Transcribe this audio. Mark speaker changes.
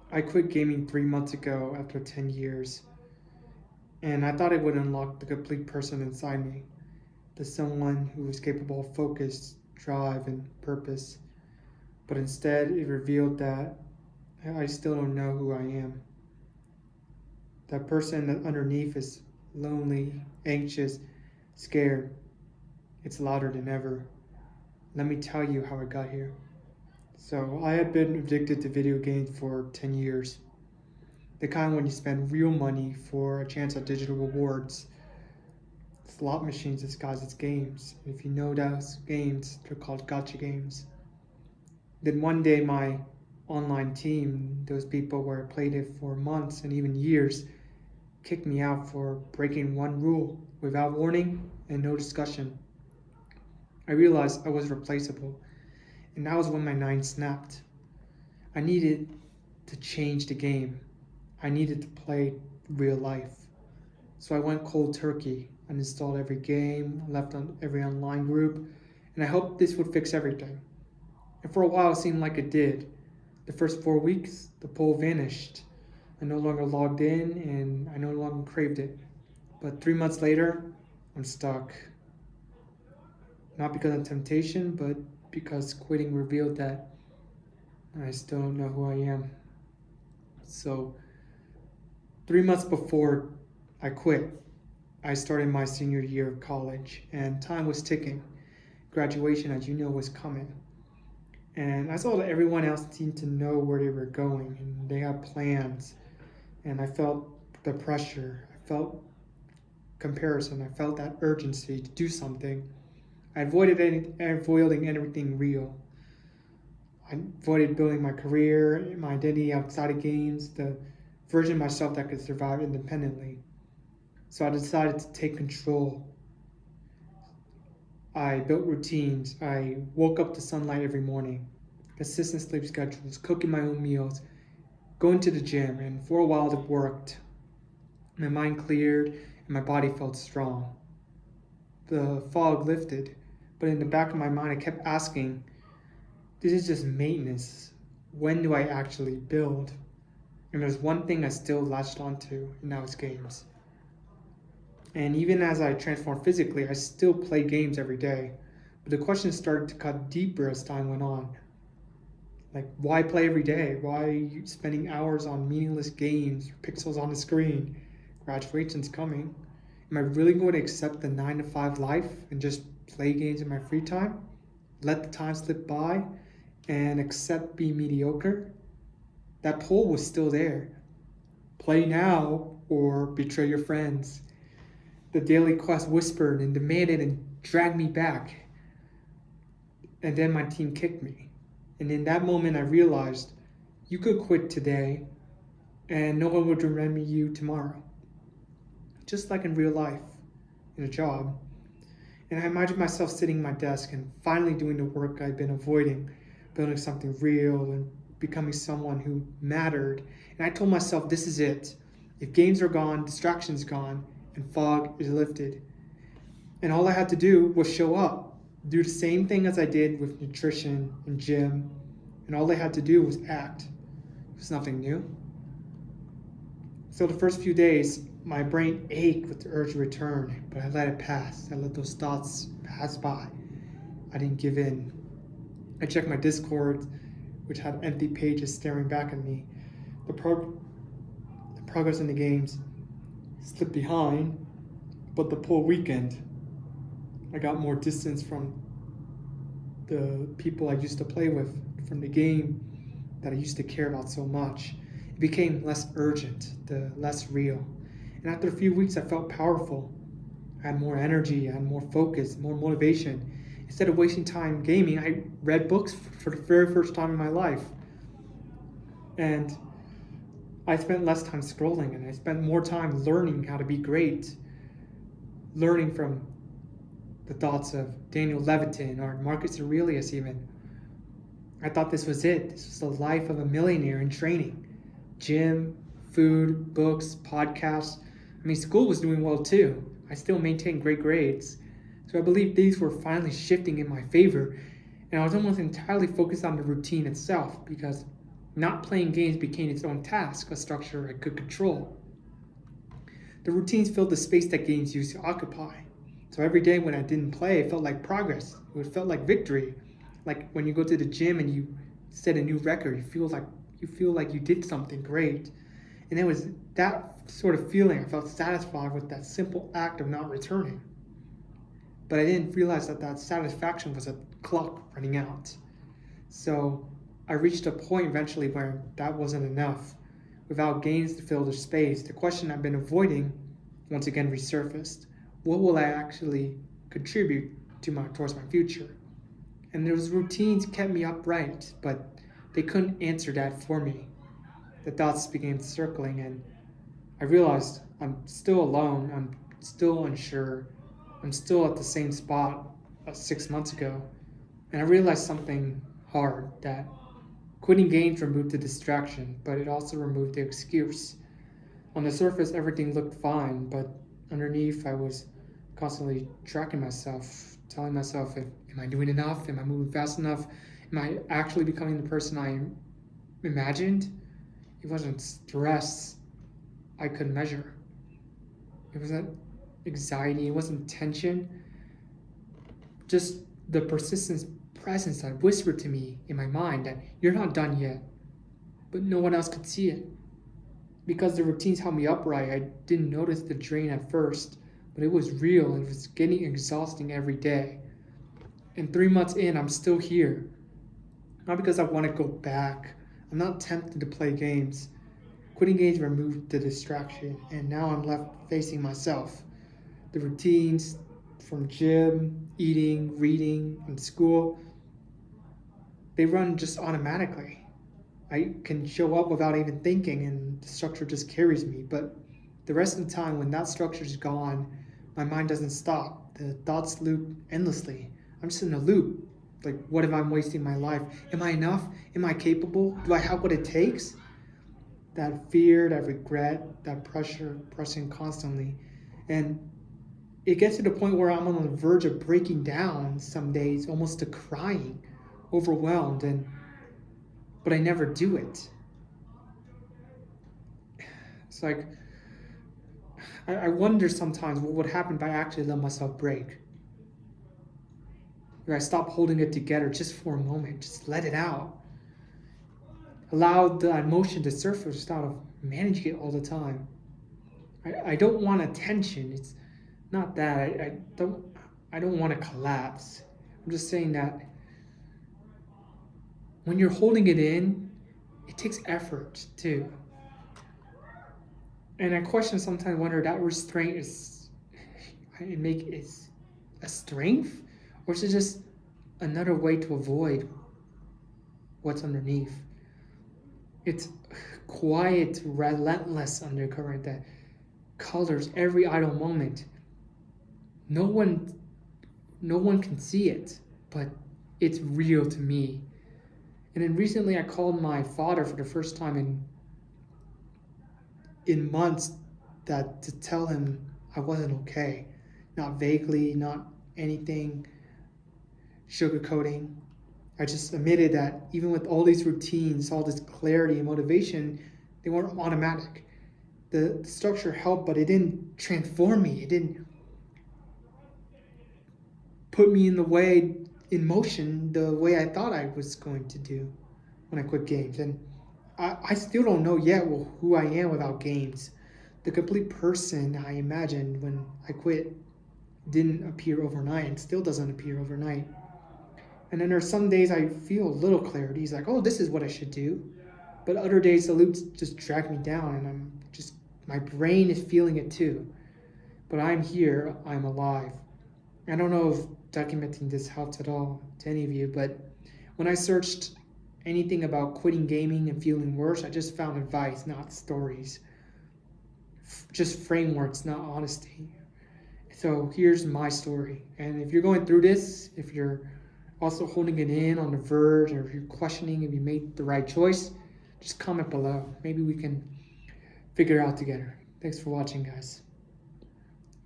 Speaker 1: I quit gaming 3 months ago after 10 years, and I thought it would unlock the complete person inside me, the someone who was capable of focus, drive, and purpose. But instead, it revealed that I still don't know who I am. That person that underneath is lonely, anxious, scared. It's louder than ever. Let me tell you how I got here. So, I had been addicted to video games for 10 years. The kind when you spend real money for a chance at digital rewards. Slot machines disguised as games. If you know those games, they're called gotcha games. Then one day, my online team, those people where I played it for months and even years, kicked me out for breaking one rule without warning and no discussion. I realized I was replaceable, and that was when my nine snapped. I needed to change the game. I needed to play real life. So I went cold turkey, uninstalled every game, left on every online group, and I hoped this would fix everything. And for a while it seemed like it did. The first 4 weeks, the pull vanished. I no longer logged in and I no longer craved it. But 3 months later, I'm stuck. Not because of temptation, but because quitting revealed that I still don't know who I am. So, 3 months before I quit, I started my senior year of college, and time was ticking. Graduation, as you know, was coming. And I saw that everyone else seemed to know where they were going, and they had plans. And I felt the pressure. I felt comparison. I felt that urgency to do something. Avoiding anything real. I avoided building my career, my identity outside of games, the version of myself that could survive independently. So I decided to take control. I built routines. I woke up to sunlight every morning, consistent sleep schedules, cooking my own meals, going to the gym, and for a while it worked. My mind cleared and my body felt strong. The fog lifted, but in the back of my mind I kept asking, this is just maintenance. When do I actually build? And there's one thing I still latched onto, and that was games. And even as I transformed physically, I still play games every day. But the questions started to cut deeper as time went on. Like, why play every day? Why are you spending hours on meaningless games, pixels on the screen? Graduation's coming. Am I really going to accept the 9 to 5 life and just play games in my free time? Let the time slip by and accept being mediocre? That pull was still there. Play now or betray your friends. The daily quest whispered and demanded and dragged me back. And then my team kicked me. And in that moment, I realized you could quit today and no one would remember you tomorrow. Just like in real life, in a job. And I imagined myself sitting at my desk and finally doing the work I'd been avoiding, building something real and becoming someone who mattered. And I told myself, this is it. If games are gone, distractions gone, and fog is lifted. And all I had to do was show up, do the same thing as I did with nutrition and gym, and all I had to do was act. It was nothing new. So the first few days, my brain ached with the urge to return, but I let it pass. I let those thoughts pass by. I didn't give in. I checked my Discord, which had empty pages staring back at me. The progress in the games slipped behind, but the pull weakened. I got more distance from the people I used to play with, from the game that I used to care about so much. It became less urgent, less real. And after a few weeks, I felt powerful. I had more energy, I had more focus, more motivation. Instead of wasting time gaming, I read books for the very first time in my life. And I spent less time scrolling and I spent more time learning how to be great, learning from the thoughts of Daniel Levitin or Marcus Aurelius even. I thought this was it. This was the life of a millionaire in training. Gym, food, books, podcasts. I mean, school was doing well too. I still maintained great grades. So I believe these were finally shifting in my favor. And I was almost entirely focused on the routine itself because Not playing games became its own task, a structure I could control. The routines filled the space that games used to occupy. So every day when I didn't play, it felt like progress. It felt like victory. Like when you go to the gym and you set a new record, you feel like you did something great. And it was that sort of feeling. I felt satisfied with that simple act of not returning. But I didn't realize that that satisfaction was a clock running out. So I reached a point eventually where that wasn't enough. Without gains to fill the space, the question I've been avoiding once again resurfaced. What will I actually contribute towards my future? And those routines kept me upright, but they couldn't answer that for me. The thoughts began circling, and I realized I'm still alone, I'm still unsure, I'm still at the same spot 6 months ago. And I realized something hard, that quitting games removed the distraction, but it also removed the excuse. On the surface, everything looked fine, but underneath, I was constantly tracking myself, telling myself, am I doing enough? Am I moving fast enough? Am I actually becoming the person I imagined? It wasn't stress I could measure. It wasn't anxiety, it wasn't tension, just the persistent presence that whispered to me in my mind that you're not done yet, but no one else could see it. Because the routines held me upright, I didn't notice the drain at first, but it was real and it was getting exhausting every day. And 3 months in, I'm still here. Not because I want to go back. I'm not tempted to play games. Quitting games removed the distraction, and now I'm left facing myself. The routines from gym, eating, reading, and school, they run just automatically. I can show up without even thinking, and the structure just carries me. But the rest of the time, when that structure is gone, my mind doesn't stop. The thoughts loop endlessly. I'm just in a loop. Like, what if I'm wasting my life? Am I enough? Am I capable? Do I have what it takes? That fear, that regret, that pressure pressing constantly. And it gets to the point where I'm on the verge of breaking down some days, almost to crying, overwhelmed, but I never do it. It's like I wonder sometimes what would happen if I actually let myself break. If I stop holding it together just for a moment, just let it out. Allow the emotion to surface instead of managing it all the time. I don't want attention. It's not that. I don't want to collapse. I'm just saying that when you're holding it in, it takes effort too. And I sometimes wonder that restraint is a strength, or is it just another way to avoid what's underneath? It's quiet, relentless undercurrent that colors every idle moment. No one no one can see it, but it's real to me. And then recently I called my father for the first time in months, that to tell him I wasn't okay. Not vaguely, not anything sugarcoating. I just admitted that even with all these routines, all this clarity and motivation, they weren't automatic. The structure helped, but it didn't transform me. It didn't put me in motion, the way I thought I was going to do when I quit games. And I still don't know yet who I am without games. The complete person I imagined when I quit didn't appear overnight and still doesn't appear overnight. And then there's some days I feel a little clarity. It's like, oh, this is what I should do. But other days the loops just drag me down, and my brain is feeling it too. But I'm here, I'm alive. I don't know if documenting this helped at all to any of you, but when I searched anything about quitting gaming and feeling worse, I just found advice, not stories. Just frameworks, not honesty. So here's my story. And if you're going through this, if you're also holding it in on the verge, or if you're questioning if you made the right choice, just comment below. Maybe we can figure it out together. Thanks for watching, guys.